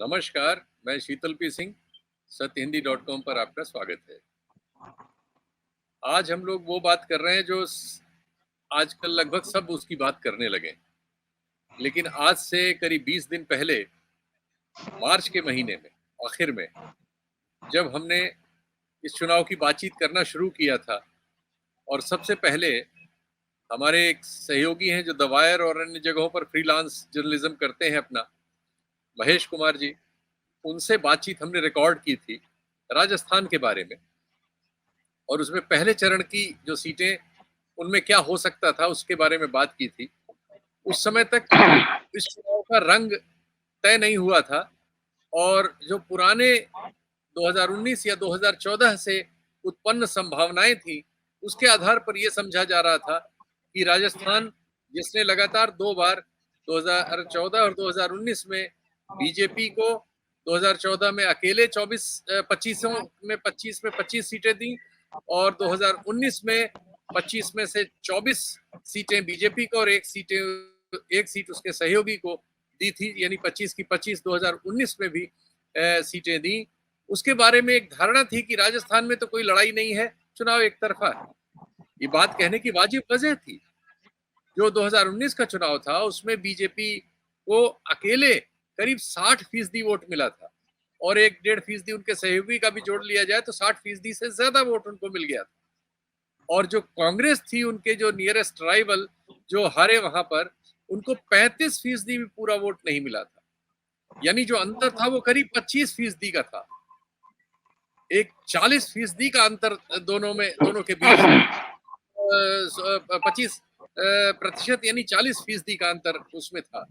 नमस्कार, मैं शीतल पी सिंह, सत्यहिंदी.com पर आपका स्वागत है। आज हम लोग वो बात कर रहे हैं जो आजकल लगभग सब उसकी बात करने लगे। लेकिन आज से करीब 20 दिन पहले मार्च के महीने में, आखिर में, जब हमने इस चुनाव की बातचीत करना शुरू किया था और सबसे पहले हमारे एक सहयोगी हैं जो द वायर और अन्य जगहों पर फ्रीलांस जर्नलिज्म करते हैं अपना, महेश कुमार जी, उनसे बातचीत हमने रिकॉर्ड की थी राजस्थान के बारे में। और उसमें पहले चरण की जो सीटें, उनमें क्या हो सकता था उसके बारे में बात की थी। उस समय तक इस चुनाव का रंग तय नहीं हुआ था और जो पुराने 2019 या 2014 से उत्पन्न संभावनाएं थी, उसके आधार पर यह समझा जा रहा था कि राजस्थान, जिसने लगातार 2 बार 2014 और 2019 में बीजेपी को 2014 में अकेले 25 में 25 सीटें दी और 2019 में 25 में से 24 सीटें बीजेपी को और एक सीट उसके सहयोगी को दी थी, यानी 25 की 25 2019 में भी सीटें दी। उसके बारे में एक धारणा थी कि राजस्थान में तो कोई लड़ाई नहीं है, चुनाव एक तरफा है। ये बात कहने की वाजिब वजह थी। जो 2019 का चुनाव था उसमें बीजेपी को अकेले करीब 60% वोट मिला था और 1-1.5% उनके सहयोगी का भी जोड़ लिया जाए तो 60% से ज्यादा वोट उनको मिल गया था। और जो कांग्रेस थी, उनके जो नियरेस्ट राइवल जो हारे वहां पर, उनको 35% भी पूरा वोट नहीं मिला था। यानी जो अंतर था वो करीब 25% का था। एक 40% का अंतर दोनों के बीच 25% यानी 40% का अंतर उसमें था।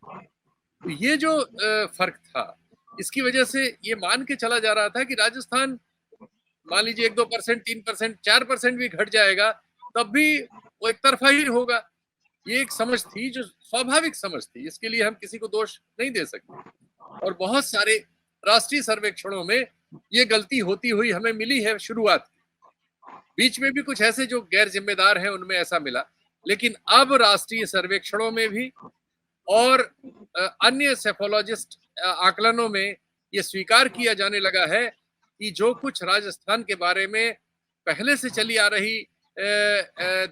तो ये जो फर्क था, इसकी वजह से ये मान के चला जा रहा था कि राजस्थान, मान लीजिए 1-2%, 3%, 4% भी घट जाएगा, तब भी वो एक तरफा ही होगा। ये एक समझ थी जो स्वाभाविक समझ थी, इसके लिए हम किसी को दोष नहीं दे सकते। और बहुत सारे राष्ट्रीय सर्वेक्षणों में ये गलती होती हुई हमें मिली है शुरुआत की। बीच में भी कुछ ऐसे जो गैर जिम्मेदार हैं, उनमें ऐसा मिला। लेकिन अब राष्ट्रीय सर्वेक्षणों में भी और अन्य सेफोलॉजिस्ट आकलनों में ये स्वीकार किया जाने लगा है कि जो कुछ राजस्थान के बारे में पहले से चली आ रही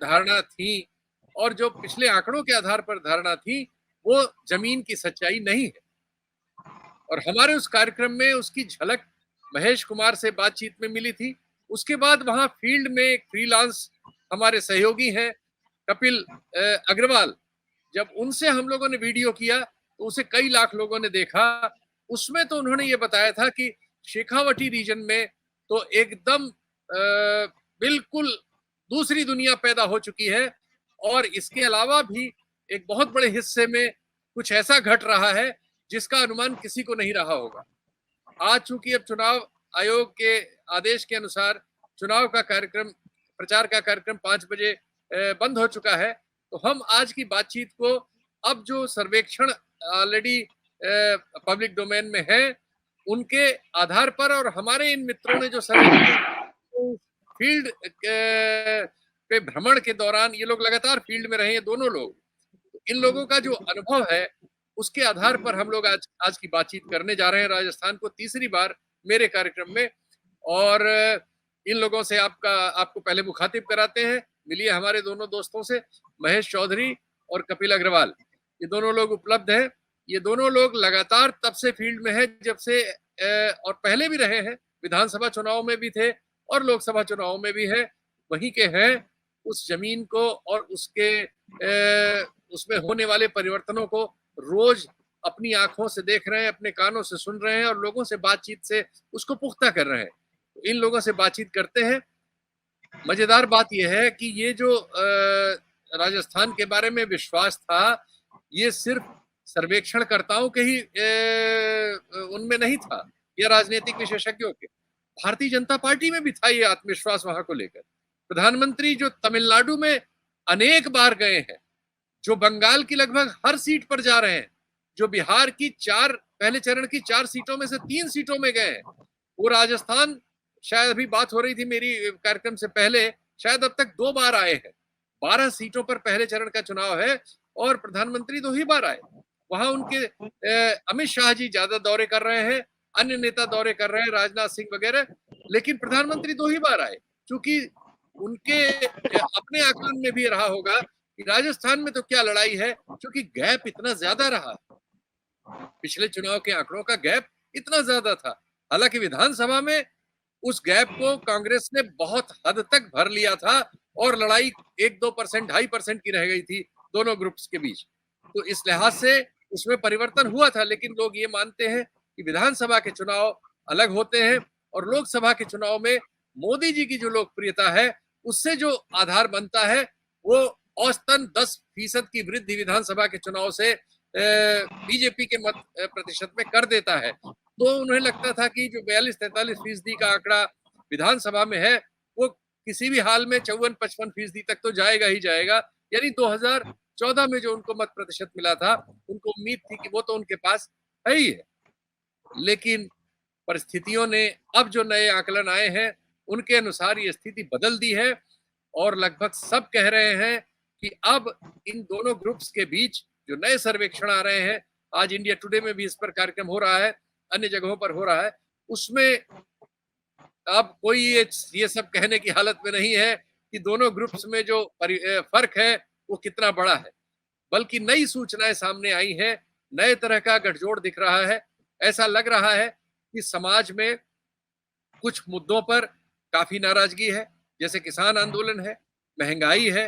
धारणा थी और जो पिछले आंकड़ों के आधार पर धारणा थी, वो जमीन की सच्चाई नहीं है। और हमारे उस कार्यक्रम में उसकी झलक महेश कुमार से बातचीत में मिली थी। उसके बाद वहां फील्ड में एक फ्रीलांस हमारे सहयोगी हैं कपिल अग्रवाल, जब उनसे हम लोगों ने वीडियो किया तो उसे कई लाख लोगों ने देखा। उसमें तो उन्होंने ये बताया था कि शेखावटी रीजन में तो एकदम बिल्कुल दूसरी दुनिया पैदा हो चुकी है और इसके अलावा भी एक बहुत बड़े हिस्से में कुछ ऐसा घट रहा है जिसका अनुमान किसी को नहीं रहा होगा। आज चूंकि अब चुनाव आयोग के आदेश के अनुसार चुनाव का कार्यक्रम, प्रचार का कार्यक्रम 5 बजे बंद हो चुका है, तो हम आज की बातचीत को अब जो सर्वेक्षण ऑलरेडी पब्लिक डोमेन में है उनके आधार पर, और हमारे इन मित्रों ने जो फील्ड पे भ्रमण के दौरान, ये लोग लगातार फील्ड में रहे हैं दोनों लोग, तो इन लोगों का जो अनुभव है उसके आधार पर हम लोग आज की बातचीत करने जा रहे हैं राजस्थान को तीसरी बार मेरे कार्यक्रम में। और इन लोगों से आपको पहले मुखातिब कराते हैं। मिलिए हमारे दोनों दोस्तों से, महेश चौधरी और कपिल अग्रवाल। ये दोनों लोग उपलब्ध हैं। ये दोनों लोग लगातार तब से फील्ड में है जब से और पहले भी रहे हैं, विधानसभा चुनाव में भी थे और लोकसभा चुनाव में भी है, वहीं के हैं। उस जमीन को और उसमें होने वाले परिवर्तनों को रोज अपनी आंखों से देख रहे हैं, अपने कानों से सुन रहे हैं और लोगों से बातचीत से उसको पुख्ता कर रहे हैं। तो इन लोगों से बातचीत करते हैं। मजेदार बात यह है कि ये जो राजस्थान के बारे में विश्वास था, ये सिर्फ सर्वेक्षणकर्ताओं के ही उनमें नहीं था या राजनीतिक विशेषज्ञों के, भारतीय जनता पार्टी में भी था ये आत्मविश्वास वहां को लेकर। प्रधानमंत्री जो तमिलनाडु में अनेक बार गए हैं, जो बंगाल की लगभग हर सीट पर जा रहे हैं, जो बिहार की पहले चरण की 4 सीटों में से 3 सीटों में गए हैं, वो राजस्थान, शायद अभी बात हो रही थी मेरी कार्यक्रम से पहले, शायद अब तक 2 बार आए हैं। 12 सीटों पर पहले चरण का चुनाव है और प्रधानमंत्री 2 ही बार आए। वहां उनके अमित शाह जी ज्यादा दौरे कर रहे हैं, अन्य नेता दौरे कर रहे हैं, राजनाथ सिंह वगैरह, लेकिन प्रधानमंत्री 2 ही बार आए। क्योंकि उनके अपने आकलन में भी रहा होगा कि राजस्थान में तो क्या लड़ाई है, क्योंकि गैप इतना ज्यादा रहा। पिछले चुनाव के आंकड़ों का गैप इतना ज्यादा था। हालांकि विधानसभा में उस गैप को कांग्रेस ने बहुत हद तक भर लिया था और लड़ाई 1-2%, 2.5% की रह गई थी दोनों ग्रुप्स के बीच। तो इस लिहाज से उसमें परिवर्तन हुआ था, लेकिन लोग ये मानते हैं कि विधानसभा के चुनाव अलग होते हैं और लोकसभा के चुनाव में मोदी जी की जो लोकप्रियता है उससे जो आधार बनता है वो औसतन 10% की वृद्धि विधानसभा के चुनाव से बीजेपी के मत प्रतिशत में कर देता है। तो उन्हें लगता था कि जो 42-43% का आंकड़ा विधानसभा में है वो किसी भी हाल में 54-55% तक तो जाएगा ही जाएगा। यानी 2014 में जो उनको मत प्रतिशत मिला था, उनको उम्मीद थी कि वो तो उनके पास है ही है। लेकिन परिस्थितियों ने अब जो नए आकलन आए हैं उनके अनुसार ये स्थिति बदल दी है और लगभग सब कह रहे हैं कि अब इन दोनों ग्रुप्स के बीच जो नए सर्वेक्षण आ रहे हैं, आज इंडिया टुडे में भी इस पर कार्यक्रम हो रहा है, अन्य जगहों पर हो रहा है, उसमें अब कोई ये सब कहने की हालत में नहीं है कि दोनों ग्रुप्स में जो फर्क है वो कितना बड़ा है, बल्कि नई सूचनाएं सामने आई हैं, नए तरह का गठजोड़ दिख रहा है। ऐसा लग रहा है कि समाज में कुछ मुद्दों पर काफी नाराजगी है, जैसे किसान आंदोलन है, महंगाई है,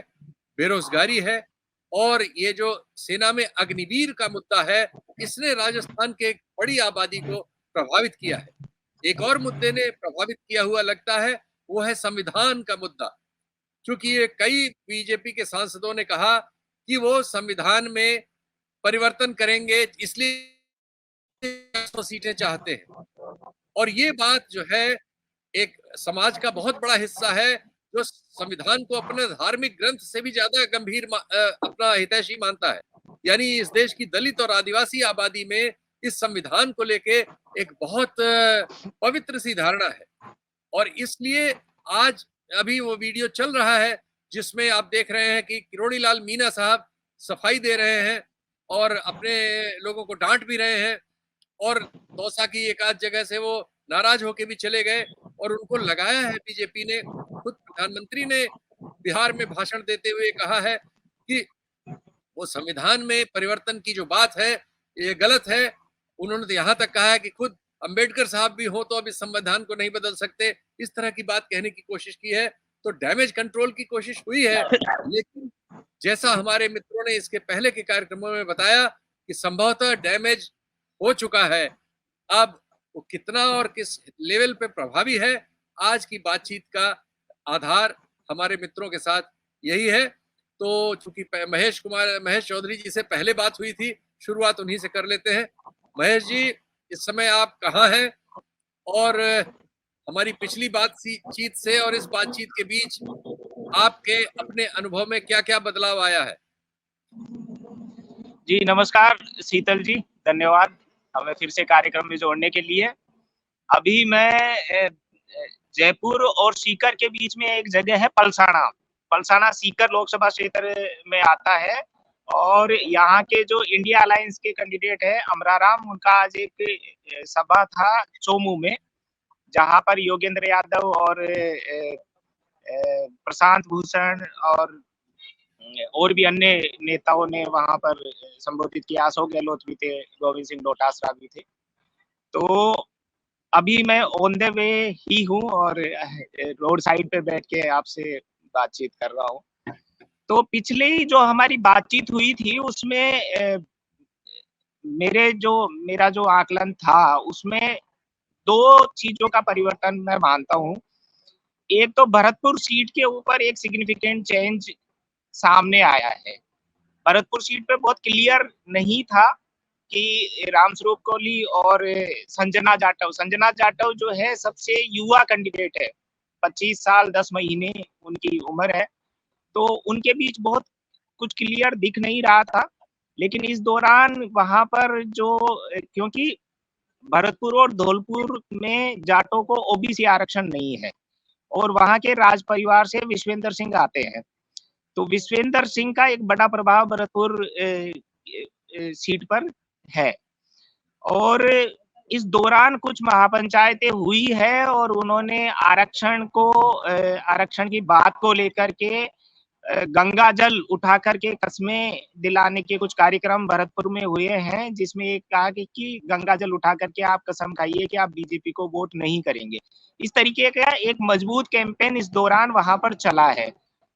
बेरोजगारी है और ये जो सेना में अग्निवीर का मुद्दा है, इसने राजस्थान के एक बड़ी आबादी को प्रभावित किया है। एक और मुद्दे ने प्रभावित किया हुआ लगता है, वो है संविधान का मुद्दा। क्योंकि ये कई बीजेपी के सांसदों ने कहा कि वो संविधान में परिवर्तन करेंगे, इसलिए 100 सीटें चाहते हैं। और ये बात जो है एक समाज का बहुत बड़ा हिस्सा है जो संविधान को अपने धार्मिक ग्रंथ से भी ज्यादा गंभीर अपना हितैषी मानता है। यानी इस देश की दलित और आदिवासी आबादी में इस संविधान को लेके एक बहुत पवित्र सी धारणा है और इसलिए आज अभी वो वीडियो चल रहा है जिसमें आप देख रहे हैं कि किरोड़ी लाल मीणा साहब सफाई दे रहे हैं और अपने लोगों को डांट भी रहे हैं और दौसा की एक आध जगह से वो नाराज होके भी चले गए और उनको लगाया है बीजेपी ने। खुद प्रधानमंत्री ने बिहार में भाषण देते हुए कहा है कि वो संविधान में परिवर्तन की जो बात है ये गलत है। उन्होंने तो यहाँ तक कहा है कि खुद अंबेडकर साहब भी हो तो अब इस संविधान को नहीं बदल सकते, इस तरह की बात कहने की कोशिश की है। तो डैमेज कंट्रोल की कोशिश हुई है, लेकिन जैसा हमारे मित्रों ने इसके पहले के कार्यक्रमों में बताया कि संभवतः डैमेज हो चुका है। अब वो कितना और किस लेवल पे प्रभावी है, आज की बातचीत का आधार हमारे मित्रों के साथ यही है। तो चूंकि महेश चौधरी जी से पहले बात हुई थी, शुरुआत उन्हीं से कर लेते हैं। महेश जी, इस समय आप कहाँ हैं और हमारी पिछली बातचीत से और इस बातचीत के बीच आपके अपने अनुभव में क्या-क्या बदलाव आया है? जी नमस्कार शीतल जी, धन्यवाद हमें फिर से कार्यक्रम में जोड़ने के लिए। अभी मैं जयपुर और सीकर के बीच में एक जगह है पलसाना। पलसाना सीकर लोकसभा क्षेत्र में आता है और यहाँ के जो इंडिया अलायंस के कैंडिडेट है अमराराम, उनका आज एक सभा था चोमू में, जहाँ पर योगेंद्र यादव और प्रशांत भूषण और भी अन्य नेताओं ने वहां पर संबोधित किया। अशोक गहलोत भी थे, गोविंद सिंह डोटासरा भी थे। तो अभी मैं ऑन द वे ही हूँ और रोड साइड पे बैठ के आपसे बातचीत कर रहा हूँ। तो पिछले ही जो हमारी बातचीत हुई थी उसमें मेरा जो आकलन था उसमें दो चीजों का परिवर्तन मैं मानता हूँ। एक तो भरतपुर सीट के ऊपर एक सिग्निफिकेंट चेंज सामने आया है। भरतपुर सीट पे बहुत क्लियर नहीं था कि रामस्वरूप कोहली और संजना जाटव जो है सबसे युवा कैंडिडेट है, 25 साल 10 महीने उनकी उम्र है, तो उनके बीच बहुत कुछ क्लियर दिख नहीं रहा था। लेकिन इस दौरान वहां पर जो, क्योंकि भरतपुर और धौलपुर में जाटों को ओबीसी आरक्षण नहीं है और वहां के राज परिवार से विश्वेंद्र सिंह आते हैं, तो विश्वेंद्र सिंह का एक बड़ा प्रभाव भरतपुर सीट पर है। और इस दौरान कुछ महापंचायतें हुई है और उन्होंने आरक्षण की बात को लेकर के गंगा जल उठा करके कस्में दिलाने के कुछ कार्यक्रम भरतपुर में हुए हैं, जिसमें एक कहा कि गंगा जल उठा करके आप कसम खाइए कि आप बीजेपी को वोट नहीं करेंगे। इस तरीके का एक मजबूत कैंपेन इस दौरान वहां पर चला है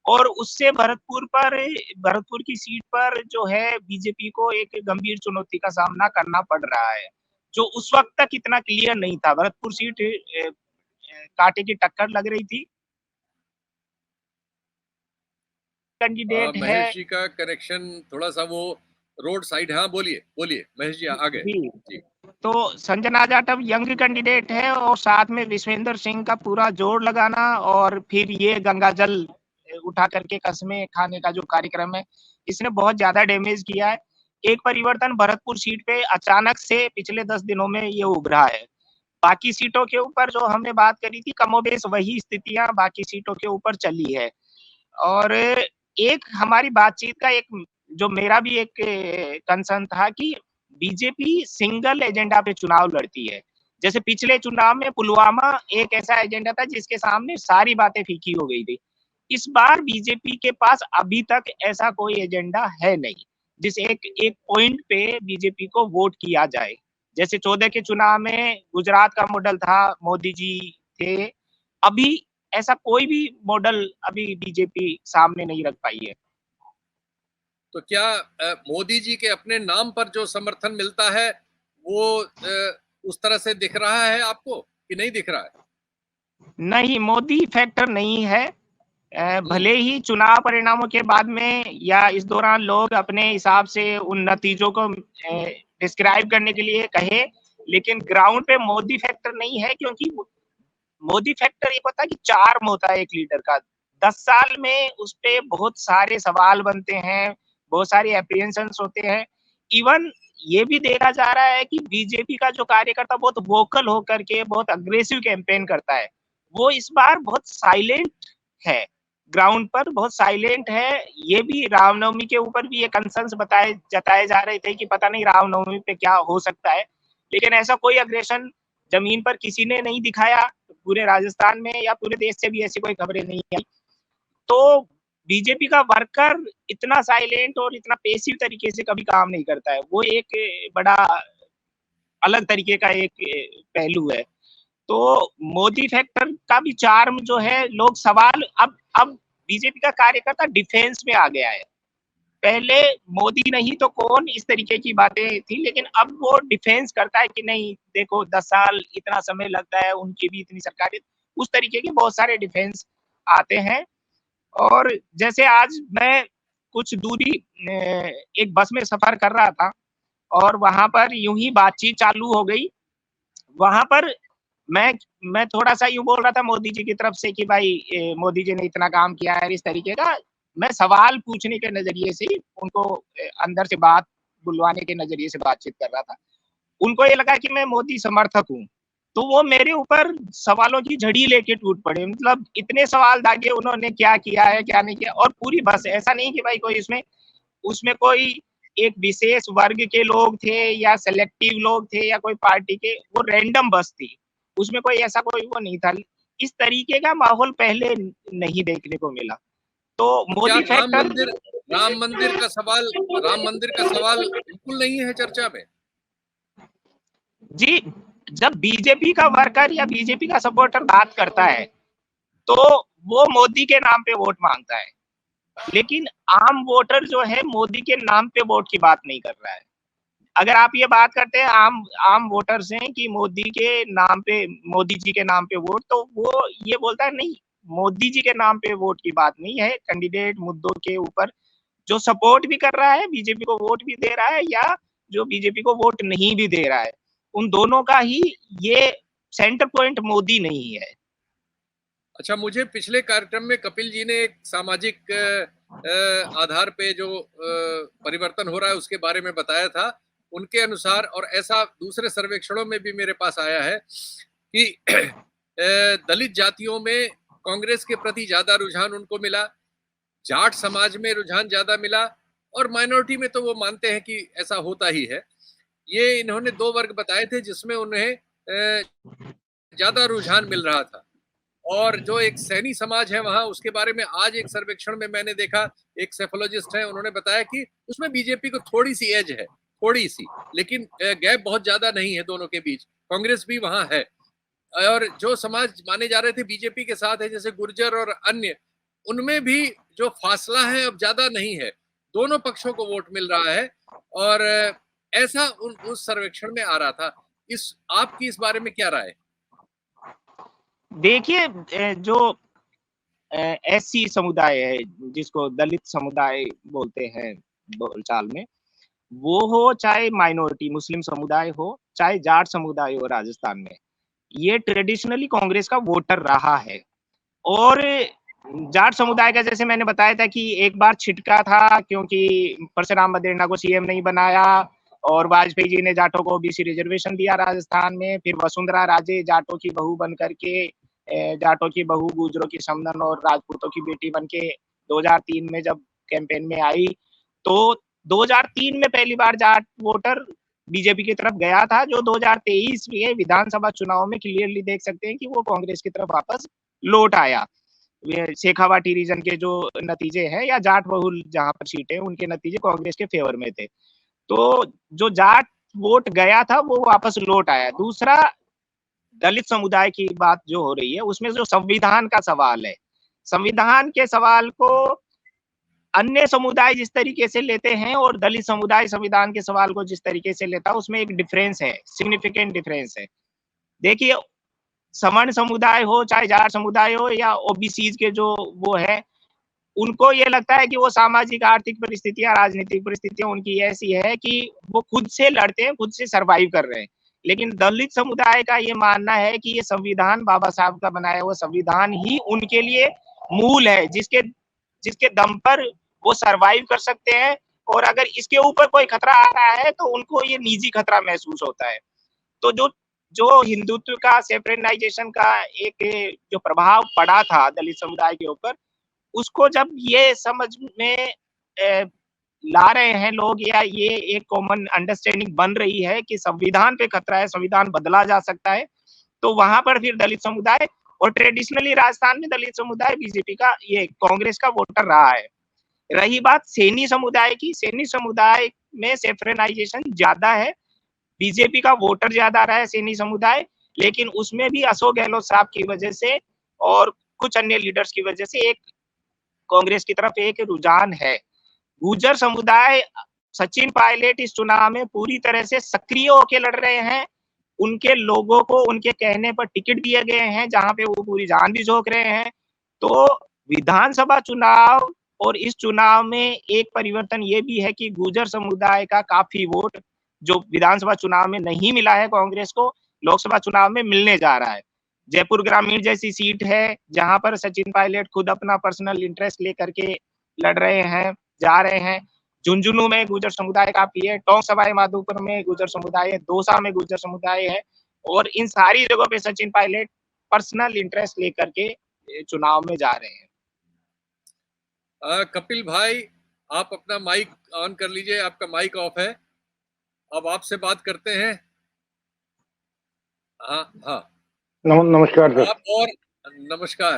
और उससे भरतपुर की सीट पर जो है बीजेपी को एक गंभीर चुनौती का सामना करना पड़ रहा है, जो उस वक्त तक इतना क्लियर नहीं था। भरतपुर सीट कांटे की टक्कर लग रही थी। कैंडिडेट है महेश जी का कनेक्शन थोड़ा सा वो रोड साइड। हाँ, बोलिए बोलिए महेश जी, आ गए जी। जी। तो संजना जाटव यंग कैंडिडेट है और साथ में विश्वेंद्र सिंह का पूरा जोर लगाना और फिर ये गंगा जल उठा करके कस्में खाने का जो कार्यक्रम है, इसने बहुत ज्यादा डैमेज किया है। एक परिवर्तन भरतपुर सीट पे अचानक से पिछले 10 दिनों में ये उभरा है। बाकी सीटों के ऊपर जो हमने बात करी थी, कमोबेश वही स्थितियां बाकी सीटों के ऊपर चली है। और एक हमारी बातचीत का एक जो मेरा भी एक कंसर्न था कि बीजेपी सिंगल एजेंडा पे चुनाव लड़ती है। जैसे पिछले चुनाव में पुलवामा एक ऐसा एजेंडा था जिसके सामने सारी बातें फीकी हो गई थी। इस बार बीजेपी के पास अभी तक ऐसा कोई एजेंडा है नहीं जिस एक एक पॉइंट पे बीजेपी को वोट किया जाए। जैसे 14 के चुनाव में गुजरात का मॉडल था, मोदी जी थे। अभी ऐसा कोई भी मॉडल अभी बीजेपी सामने नहीं रख पाई है। तो क्या मोदी जी के अपने नाम पर जो समर्थन मिलता है वो उस तरह से दिख रहा है आपको कि नहीं दिख रहा है? नहीं, मोदी फैक्टर नहीं है। भले ही चुनाव परिणामों के बाद में या इस दौरान लोग अपने हिसाब से उन नतीजों को डिस्क्राइब करने के लिए कहे, लेकिन ग्राउंड पे मोदी फैक्टर नहीं है, क्योंकि मोदी फैक्टर एक होता है कि चार्म होता है एक लीडर का। 10 साल में उस पे बहुत सारे सवाल बनते हैं, बहुत सारे एप्रीहेंशंस होते हैं। इवन ये भी देखा जा रहा है कि बीजेपी का जो कार्यकर्ता बहुत वोकल होकर के बहुत अग्रेसिव कैंपेन करता है, वो इस बार बहुत साइलेंट है, ग्राउंड पर बहुत साइलेंट है। ये भी रामनवमी के ऊपर भी ये कंसर्न्स जताए जा रहे थे कि पता नहीं रामनवमी पे क्या हो सकता है, लेकिन ऐसा कोई अग्रेशन जमीन पर किसी ने नहीं दिखाया। पूरे राजस्थान में या पूरे देश से भी ऐसी कोई खबरें नहीं आई। तो बीजेपी का वर्कर इतना साइलेंट और इतना पेसिव तरीके से कभी काम नहीं करता है। वो एक बड़ा अलग तरीके का एक पहलू है। तो मोदी फैक्टर का भी चार्म जो है, लोग सवाल अब बीजेपी का कार्यकर्ता डिफेंस में आ गया है। पहले मोदी नहीं तो कौन, इस तरीके की बातें थी, लेकिन अब वो डिफेंस करता है कि नहीं देखो 10 साल इतना समय लगता है, उनकी भी इतनी सरकारें, उस तरीके के बहुत सारे डिफेंस आते हैं। और जैसे आज मैं कुछ दूरी एक बस में सफर कर रहा था और वहां पर यूं ही बातचीत चालू हो गई। वहां पर मैं मैं थोड़ा सा यूं बोल रहा था मोदी जी की तरफ से कि भाई मोदी जी ने इतना काम किया है, इस तरीके का मैं सवाल पूछने के नजरिए से उनको अंदर से बात बुलवाने के नजरिए से बातचीत कर रहा था। उनको ये लगा कि मैं मोदी समर्थक हूँ, तो वो मेरे ऊपर सवालों की झड़ी लेके टूट पड़े। मतलब इतने सवाल दागे उन्होंने, क्या किया है क्या नहीं किया। और पूरी बस, ऐसा नहीं कि भाई कोई उसमें उसमें कोई एक विशेष वर्ग के लोग थे या सेलेक्टिव लोग थे या कोई पार्टी के, वो रैंडम बस थी, उसमें कोई ऐसा कोई वो नहीं था। इस तरीके का माहौल पहले नहीं देखने को मिला। तो तो क्या मोदी फैक्टर राम मंदिर का सवाल बिल्कुल नहीं है चर्चा में? जी, जब बीजेपी का वर्कर या बीजेपी का सपोर्टर बात करता है तो वो मोदी के नाम पे वोट मांगता है, लेकिन आम वोटर जो है मोदी के नाम पे वोट की बात नहीं कर रहा है। अगर आप ये बात करते हैं आम आम वोटर से कि मोदी के नाम पे, मोदी जी के नाम पे वोट, तो वो ये बोलता है नहीं, मोदी जी के नाम पे वोट की बात नहीं है। कैंडिडेट मुद्दों के ऊपर जो सपोर्ट भी कर रहा है, बीजेपी को वोट भी दे रहा है, या जो बीजेपी को वोट नहीं भी दे रहा है, उन दोनों का ही ये सेंटर पॉइंट मोदी नहीं है। अच्छा, मुझे पिछले कार्यक्रम में कपिल जी ने एक सामाजिक आधार पे जो परिवर्तन हो रहा है उसके बारे में बताया था। उनके अनुसार, और ऐसा दूसरे सर्वेक्षणों में भी मेरे पास आया है कि दलित जातियों में कांग्रेस के प्रति ज्यादा रुझान उनको मिला, जाट समाज में रुझान ज्यादा मिला, और माइनॉरिटी में तो वो मानते हैं कि ऐसा होता ही है। ये इन्होंने 2 वर्ग बताए थे जिसमें उन्हें ज़्यादा रुझान मिल रहा था। और जो एक सैनी समाज है वहाँ, उसके बारे में आज एक सर्वेक्षण में मैंने देखा, एक सेफोलॉजिस्ट है, उन्होंने बताया कि उसमें बीजेपी को थोड़ी-सी एज है, थोड़ी-सी, लेकिन गैप बहुत ज़्यादा नहीं है दोनों के बीच। कांग्रेस भी वहाँ है। और जो समाज माने जा रहे थे बीजेपी के साथ है, जैसे गुर्जर और अन्य, उनमें भी जो फासला है अब ज़्यादा नहीं है। दोनों पक्षों को वोट मिल रहा है और ऐसा उस सर्वेक्षण में आ रहा था। आपकी इस बारे में क्या राय है? देखिए, जो एससी समुदाय है, जिसको दलित समुदाय बोलते हैं बोलचाल में, वो हो चाहे माइनॉरिटी मुस्लिम समुदाय हो, चाहे जाट समुदाय हो राजस्थान में, ये ट्रेडिशनली कांग्रेस का वोटर रहा है। और जाट समुदाय का जैसे मैंने बताया था कि एक बार छिटका था क्योंकि परशुराम मदेरणा को सीएम नहीं बनाया और वाजपेयी जी ने जाटों को ओबीसी रिजर्वेशन दिया राजस्थान में। फिर वसुंधरा राजे जाटों की बहू बन करके, जाटों की बहू गुजरों की समधन और राजपूतों की बेटी बन के 2003 में जब कैंपेन में आई, तो 2003 में पहली बार जाट वोटर बीजेपी की तरफ गया था, जो 2023 में विधानसभा चुनाव में क्लियरली देख सकते हैं कि वो कांग्रेस की तरफ वापस लौट आया। शेखावाटी रीजन के जो नतीजे हैं या जाट बहुल जहां पर सीटें, उनके नतीजे कांग्रेस के फेवर में थे। तो जो जाट वोट गया था वो वापस लौट आया। दूसरा, दलित समुदाय की बात जो हो रही है उसमें जो संविधान का सवाल है, संविधान के सवाल को अन्य समुदाय जिस तरीके से लेते हैं और दलित समुदाय संविधान के सवाल को जिस तरीके से लेता है, उसमें एक डिफरेंस है, सिग्निफिकेंट डिफरेंस है। देखिए, सवर्ण समुदाय हो चाहे जाट समुदाय हो या ओबीसीज के जो वो है, उनको ये लगता है कि वो सामाजिक आर्थिक परिस्थितियां राजनीतिक परिस्थितियां उनकी ऐसी है कि वो खुद से लड़ते हैं, खुद से सरवाइव कर रहे हैं। लेकिन दलित समुदाय का ये मानना है कि ये संविधान बाबा साहब का बनाया हुआ संविधान ही उनके लिए मूल है, जिसके जिसके दम पर वो सरवाइव कर सकते हैं। और अगर इसके ऊपर कोई खतरा आ रहा है तो उनको ये निजी खतरा महसूस होता है। तो जो जो हिंदुत्व का सेपरेटाइजेशन का एक जो प्रभाव पड़ा था दलित समुदाय के ऊपर, उसको जब ये समझ में ला रहे हैं लोग, या ये एक कॉमन अंडरस्टैंडिंग बन रही है कि संविधान पे खतरा है, संविधान बदला जा सकता है, तो वहां पर फिर दलित समुदाय, और ट्रेडिशनली राजस्थान में दलित समुदाय बीजेपी का, ये कांग्रेस का वोटर रहा है। रही बात सैनी समुदाय की, सैनी समुदाय में सेपरेटाइजेशन ज्यादा है, बीजेपी का वोटर ज्यादा रहा है सैनी समुदाय, लेकिन उसमें भी अशोक गहलोत साहब की वजह से और कुछ अन्य लीडर्स की वजह से एक कांग्रेस की तरफ एक रुझान है। गुर्जर समुदाय, सचिन पायलट इस चुनाव में पूरी तरह से सक्रिय होकर लड़ रहे हैं। उनके लोगों को उनके कहने पर टिकट दिए गए हैं, जहां पे वो पूरी जान भी झोंक रहे हैं। तो विधानसभा चुनाव और इस चुनाव में एक परिवर्तन ये भी है कि गुर्जर समुदाय का काफी वोट जो विधानसभा चुनाव में नहीं मिला है कांग्रेस को, लोकसभा चुनाव में मिलने जा रहा है। जयपुर ग्रामीण जैसी सीट है जहां पर सचिन पायलट खुद अपना पर्सनल इंटरेस्ट लेकर के लड़ रहे हैं, जा रहे हैं। झुंझुनू में गुर्जर समुदाय काफी है, टोंक सवाई माधोपुर में गुर्जर समुदाय है, दौसा में गुर्जर समुदाय है, और इन सारी जगहों पे सचिन पायलट पर्सनल इंटरेस्ट लेकर के चुनाव में जा रहे हैं। कपिल भाई, आप अपना माइक ऑन कर लीजिए, आपका माइक ऑफ है। अब आपसे बात करते हैं। हाँ हाँ, नमस्कार सर। आप और नमस्कार।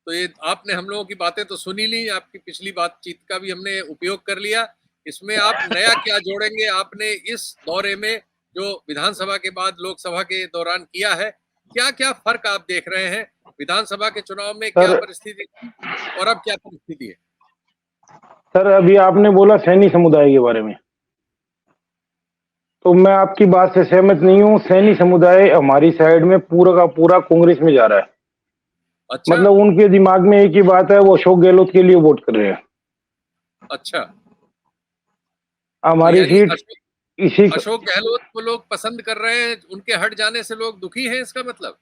तो ये आपने हम लोगों की बातें तो सुनी ली, आपकी पिछली बातचीत का भी हमने उपयोग कर लिया। इसमें आप नया क्या जोड़ेंगे? आपने इस दौरे में जो विधानसभा के बाद लोकसभा के दौरान किया है, क्या क्या फर्क आप देख रहे हैं? विधानसभा के चुनाव में क्या परिस्थिति थी और अब क्या परिस्थिति है? सर, अभी आपने बोला सैनी समुदाय के बारे में, तो मैं आपकी बात से सहमत नहीं हूँ। सैनी समुदाय हमारी साइड में पूरा का पूरा कांग्रेस में जा रहा है। अच्छा, मतलब उनके दिमाग में एक ही बात है, वो अशोक गहलोत के लिए वोट कर रहे हैं। अच्छा, हमारी सीट इसी अशोक गहलोत को लोग पसंद कर रहे हैं, उनके हट जाने से लोग दुखी हैं, इसका मतलब?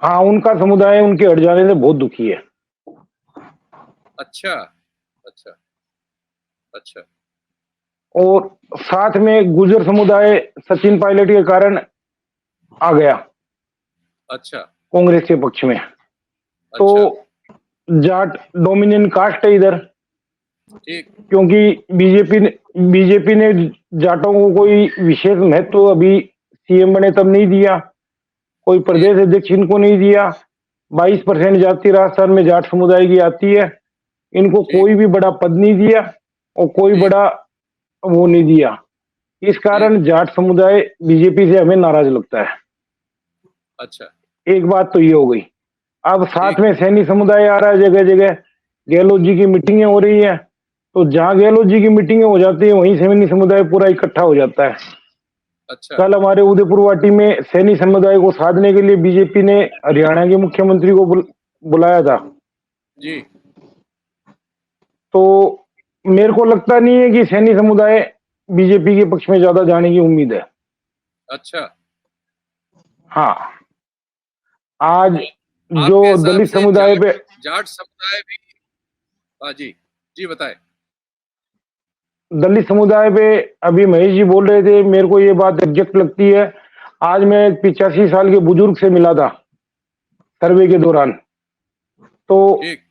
हाँ, उनका समुदाय उनके हट जाने से बहुत दुखी है। अच्छा अच्छा अच्छा। और साथ में गुर्जर समुदाय सचिन पायलट के कारण आ गया अच्छा, कांग्रेस के पक्ष में। अच्छा, तो जाट डोमिनेंट कास्ट है इधर, ठीक। क्योंकि बीजेपी ने जाटों को कोई विशेष महत्व अभी सीएम बने तब नहीं दिया, कोई प्रदेश अध्यक्ष इनको नहीं दिया। 22% जाति राजस्थान में जाट समुदाय की आती है, इनको ठीक। कोई भी बड़ा पद नहीं दिया और कोई ठीक। बड़ा वो नहीं दिया। इस कारण जाट समुदाय बीजेपी से हमें नाराज लगता है। अच्छा। एक बात तो ये हो गई। अब साथ ठीक। में सैनी समुदाय आ रहा है, जगह जगह गहलोत जी की मीटिंगें हो रही है, तो जहां गहलोत जी की मीटिंगें हो जाती है वहीं सैनी समुदाय पूरा इकट्ठा हो जाता है। अच्छा। कल हमारे उदयपुर वाटी में सैनी समुदाय को साधने के लिए बीजेपी ने हरियाणा के मुख्यमंत्री को बुलाया था। जी। तो मेरे को लगता नहीं है कि सैनी समुदाय बीजेपी के पक्ष में ज्यादा जाने की उम्मीद है। अच्छा। हाँ, आज जो आपके हिसाब दलित से समुदाय पे जाट समुदाय भी, हाँ जी जी बताएं। दलित समुदाय पे अभी महेश जी बोल रहे थे, मेरे को ये बात एग्जैक्ट लगती है। आज मैं 85 साल के बुजुर्ग से मिला था सर्वे के दौरान, तो ठीक।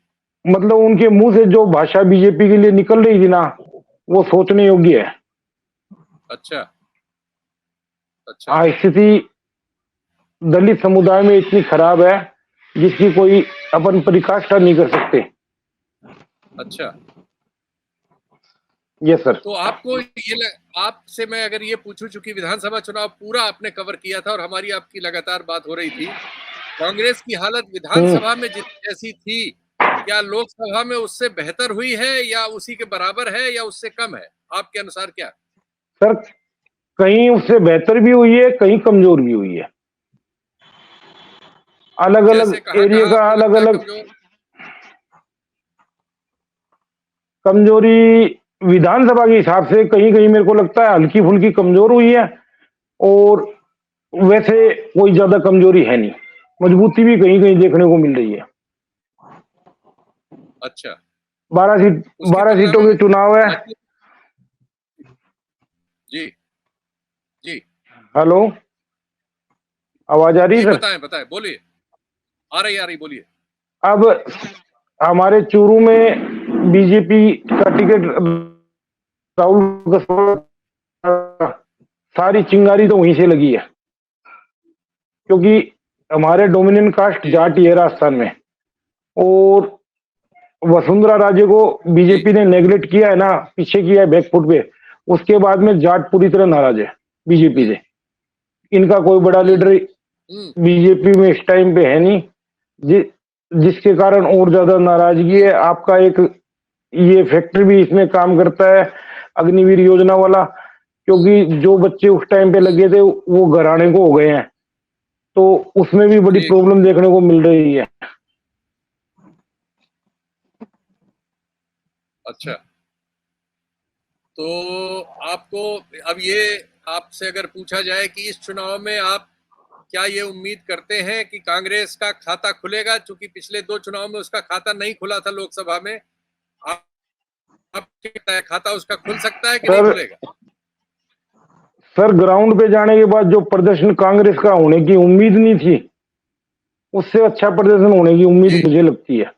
मतलब उनके मुंह से जो भाषा बीजेपी के लिए निकल रही थी ना, वो सोचने योग्य है। अच्छा। अच्छा। हाँ, स्थिति दलित समुदाय में इतनी खराब है जिसकी कोई अपन परिकाष्ठा नहीं कर सकते। अच्छा। Yes sir. तो आपको आपसे मैं अगर ये पूछूं, चूंकि विधानसभा चुनाव पूरा आपने कवर किया था और हमारी आपकी लगातार बात हो रही थी, कांग्रेस की हालत विधानसभा में जैसी थी, क्या लोकसभा में उससे बेहतर हुई है या उसी के बराबर है या उससे कम है, आपके अनुसार क्या? सर, कहीं उससे बेहतर भी हुई है, कहीं कमजोर भी हुई है। अलग अलग जैसे कहाँ एरिया कहाँ का आपको अलग लगता है अलग कमजोर? कमजोरी विधानसभा के हिसाब से कहीं कहीं मेरे को लगता है हल्की फुल्की कमजोर हुई है, और वैसे कोई ज्यादा कमजोरी है नहीं, मजबूती भी कहीं कहीं देखने को मिल रही है। अच्छा। 12 सीटों के चुनाव है। जी जी। हेलो, आवाज आ रही जी है सर? बताएं बताएं, बोलिए। आ रही बोलिए। अब हमारे चूरू में बीजेपी का टिकट राहुल का, सारी चिंगारी तो वहीं से लगी है, क्योंकि हमारे डोमिनेंट कास्ट जाट ही है राजस्थान में, और वसुंधरा राजे को बीजेपी ने नेगलेक्ट किया है ना, पीछे किया है बैकफुट पे, उसके बाद में जाट पूरी तरह नाराज है बीजेपी से। इनका कोई बड़ा लीडर बीजेपी में इस टाइम पे है नहीं, जिसके कारण और ज्यादा नाराजगी है। आपका एक ये फैक्टर भी इसमें काम करता है, अग्निवीर योजना वाला, क्योंकि जो बच्चे उस टाइम पे लगे थे वो घराने को हो गए हैं, तो उसमें भी बड़ी प्रॉब्लम देखने को मिल रही है। अच्छा। तो आपको अब ये आपसे अगर पूछा जाए कि इस चुनाव में आप क्या ये उम्मीद करते हैं कि कांग्रेस का खाता खुलेगा, चूंकि पिछले 2 चुनाव में उसका खाता नहीं खुला था लोकसभा में, आप क्या खाता उसका खुल सकता है कि नहीं खुलेगा? सर, ग्राउंड पे जाने के बाद जो प्रदर्शन कांग्रेस का होने की उम्मीद नहीं थी, उससे अच्छा प्रदर्शन होने की उम्मीद मुझे लगती है।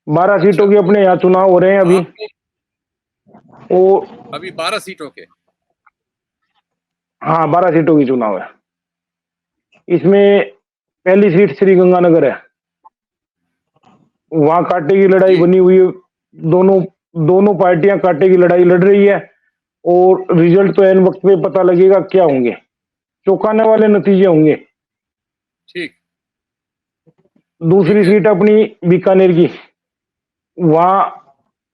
12 सीटों के अपने यहाँ चुनाव हो रहे हैं अभी, और अभी 12 सीटों के? हाँ, 12 सीटों की चुनाव है। इसमें पहली सीट श्रीगंगानगर है, वहां कांटे की लड़ाई बनी हुई है, दोनों पार्टियां कांटे की लड़ाई लड़ रही है, और रिजल्ट तो एन वक्त पे पता लगेगा क्या होंगे, चौंकाने वाले नतीजे होंगे। ठीक। दूसरी सीट अपनी बीकानेर की, वहां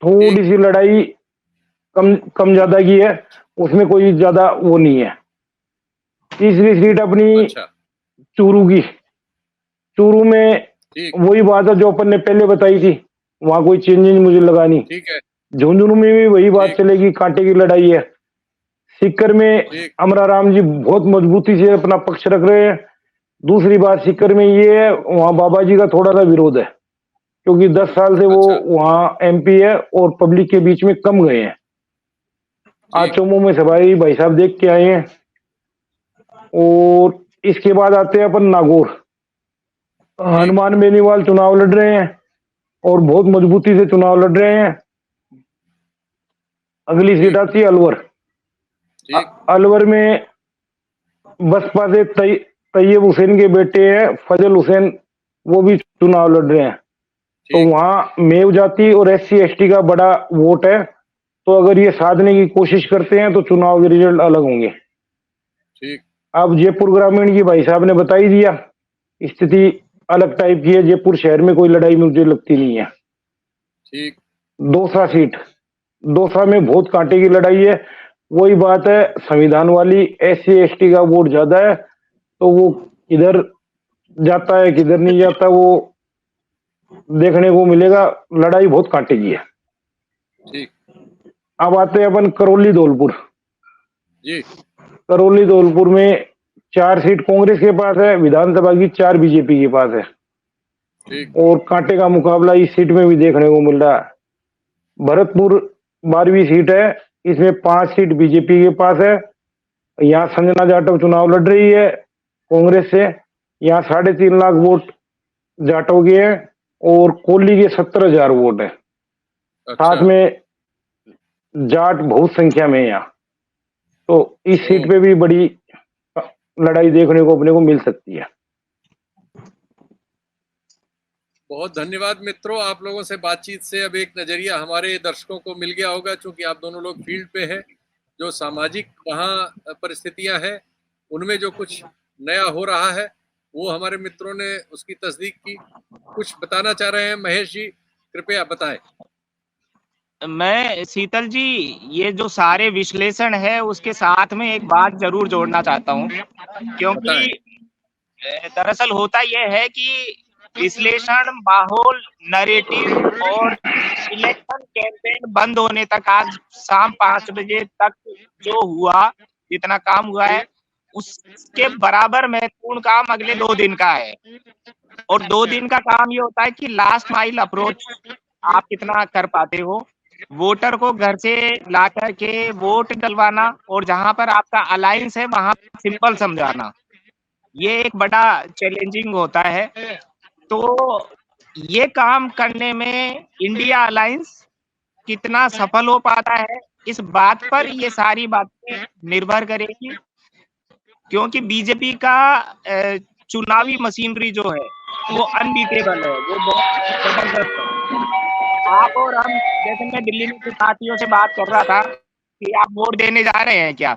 थोड़ी सी लड़ाई कम ज्यादा की है, उसमें कोई ज्यादा वो नहीं है। तीसरी सीट अपनी चूरू की, चूरू में वही बात है जो अपन ने पहले बताई थी, वहां कोई चेंजेस मुझे लगा नहीं। ठीक है। झुंझुनू में भी वही बात चलेगी, कांटे की लड़ाई है। सीकर में अमराराम जी बहुत मजबूती से अपना पक्ष रख रहे हैं। दूसरी बात सीकर में ये है, वहां बाबा जी का थोड़ा सा विरोध है, क्योंकि 10 साल से वो वहां एमपी है और पब्लिक के बीच में कम गए हैं। आज चौमू में सभाई भाई साहब देख के आए हैं। और इसके बाद आते हैं अपन नागौर, हनुमान बेनीवाल चुनाव लड़ रहे हैं, और बहुत मजबूती से चुनाव लड़ रहे हैं। अगली सीट आती है अलवर। अलवर में बसपा से तैयब हुसैन के बेटे हैं फजल हुसैन, वो भी चुनाव लड़ रहे हैं। तो वहां मेव जाति और SC ST का बड़ा वोट है, तो अगर ये साधने की कोशिश करते हैं तो चुनाव के रिजल्ट अलग होंगे। ठीक। अब जयपुर ग्रामीण की भाई साहब ने बता ही दिया, स्थिति अलग टाइप की है। जयपुर शहर में कोई लड़ाई मुझे लगती नहीं है। ठीक। दौसा सीट, दौसा में बहुत कांटे की लड़ाई है। वही बात है, संविधान वाली, SC ST का वोट ज्यादा है, तो वो किधर जाता है किधर नहीं जाता वो देखने को मिलेगा। लड़ाई बहुत कांटे की है। ठीक। अब आते हैं अपन करौली धौलपुर जी। करौली धौलपुर में 4 सीट कांग्रेस के पास है, विधानसभा की 4 बीजेपी के पास है। ठीक। और कांटे का मुकाबला इस सीट में भी देखने को मिल रहा है। भरतपुर 12वीं सीट है, इसमें 5 सीट बीजेपी के पास है। यहाँ संजना जाटव चुनाव लड़ रही है कांग्रेस से। यहाँ 3.5 लाख वोट जाटव के हैं और कोहली के 17,000 वोट है। साथ में जाट बहुत संख्या में है यहाँ, तो इस सीट पे भी बड़ी लड़ाई देखने को अपने को मिल सकती है। बहुत धन्यवाद मित्रों, आप लोगों से बातचीत से अब एक नजरिया हमारे दर्शकों को मिल गया होगा, क्योंकि आप दोनों लोग फील्ड पे हैं। जो सामाजिक वहाँ परिस्थितियां हैं, उनमें जो कुछ नया हो रहा है, वो हमारे मित्रों ने उसकी तस्दीक की। कुछ बताना चाह रहे हैं महेश जी, कृपया बताएं। मैं शीतल जी, ये जो सारे विश्लेषण है उसके साथ में एक बात जरूर जोड़ना चाहता हूँ, क्योंकि दरअसल होता यह है कि विश्लेषण, माहौल, नैरेटिव और इलेक्शन कैंपेन बंद होने तक, आज शाम 5 बजे तक जो हुआ, जितना काम हुआ है, उसके बराबर महत्वपूर्ण काम अगले 2 दिन का है। और 2 दिन का काम ये होता है कि लास्ट माइल अप्रोच आप कितना कर पाते हो, वोटर को घर से ला करके वोट डलवाना, और जहां पर आपका अलायंस है वहां सिंपल समझाना, ये एक बड़ा चैलेंजिंग होता है। तो ये काम करने में इंडिया अलायंस कितना सफल हो पाता है, इस बात पर ये सारी बातें निर्भर करेगी, क्योंकि बीजेपी का चुनावी मशीनरी जो है वो अनबीटेबल है, वो बहुत जबरदस्त है। आप और हम, जैसे मैं दिल्ली में कुछ साथियों से बात कर रहा था कि आप वोट देने जा रहे हैं क्या,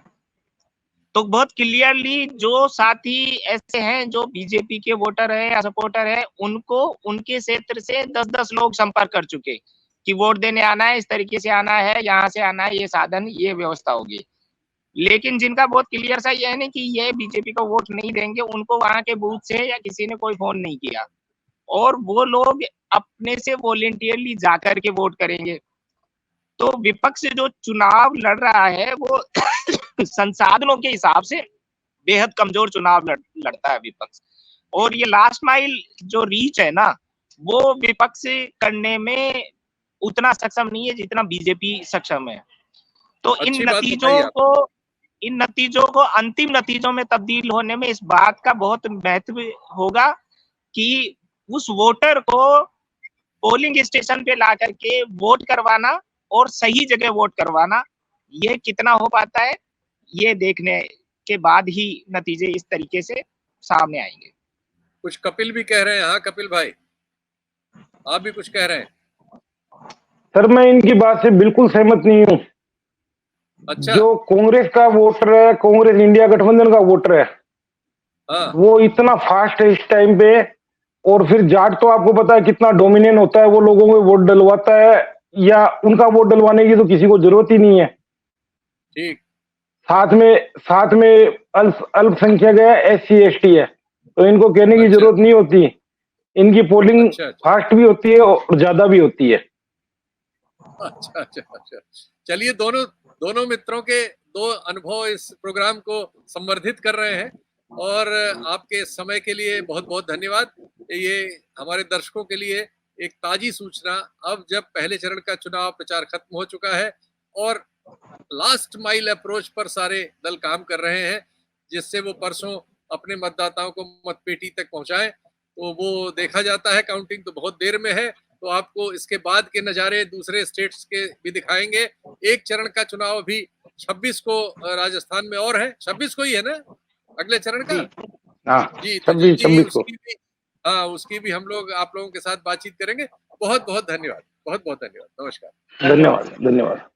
तो बहुत क्लियरली जो साथी ऐसे हैं जो बीजेपी के वोटर है या सपोर्टर है, उनको उनके क्षेत्र से 10-10 लोग संपर्क कर चुके कि वोट देने आना है, इस तरीके से आना है, यहाँ से आना है, ये साधन, ये व्यवस्था होगी। लेकिन जिनका बहुत क्लियर सा ये है ना कि ये बीजेपी को वोट नहीं देंगे, उनको वहां के बूथ से या किसी ने कोई फोन नहीं किया, और वो लोग अपने से वॉलेंटियरली जाकर के वोट करेंगे। तो विपक्ष जो चुनाव लड़ रहा है वो संसाधनों के हिसाब से बेहद कमजोर चुनाव लड़ता है विपक्ष, और ये लास्ट माइल जो रीच है ना, वो विपक्ष करने में उतना सक्षम नहीं है जितना बीजेपी सक्षम है। तो इन नतीजों को अंतिम नतीजों में तब्दील होने में इस बात का बहुत महत्व होगा कि उस वोटर को पोलिंग स्टेशन पे ला करके वोट करवाना और सही जगह वोट करवाना, ये कितना हो पाता है, ये देखने के बाद ही नतीजे इस तरीके से सामने आएंगे। कुछ कपिल भी कह रहे हैं। हाँ कपिल भाई, आप भी कुछ कह रहे हैं। सर मैं इनकी बात से बिल्कुल सहमत नहीं हूँ। अच्छा। जो कांग्रेस का वोटर है, कांग्रेस इंडिया गठबंधन का वोटर है, हाँ। वो इतना फास्ट है इस टाइम पे। और फिर जाट तो आपको पता है कितना डोमिनेंट होता है, वो लोगों में वोट डलवाता है, या उनका वोट डलवाने की तो किसी को जरूरत ही नहीं है। ठीक। साथ में अल्पसंख्यक है, SC ST है, तो इनको कहने की जरूरत नहीं होती। इनकी पोलिंग फास्ट भी होती है और ज्यादा भी होती है। अच्छा। चलिए, दोनों मित्रों के 2 अनुभव इस प्रोग्राम को संवर्धित कर रहे हैं, और आपके समय के लिए बहुत बहुत धन्यवाद। ये हमारे दर्शकों के लिए एक ताजी सूचना, अब जब पहले चरण का चुनाव प्रचार खत्म हो चुका है और लास्ट माइल अप्रोच पर सारे दल काम कर रहे हैं, जिससे वो परसों अपने मतदाताओं को मतपेटी तक पहुंचाएं, तो वो देखा जाता है। काउंटिंग तो बहुत देर में है, तो आपको इसके बाद के नज़ारे दूसरे स्टेट्स के भी दिखाएंगे। एक चरण का चुनाव भी 26 को राजस्थान में और है, 26 को ही है ना अगले चरण का? हाँ, जी, तो 26 जल्दी ही 26 को। उसकी भी हम लोग आप लोगों के साथ बातचीत करेंगे। बहुत बहुत धन्यवाद, बहुत बहुत धन्यवाद, नमस्कार। धन्यवाद, धन्यवाद।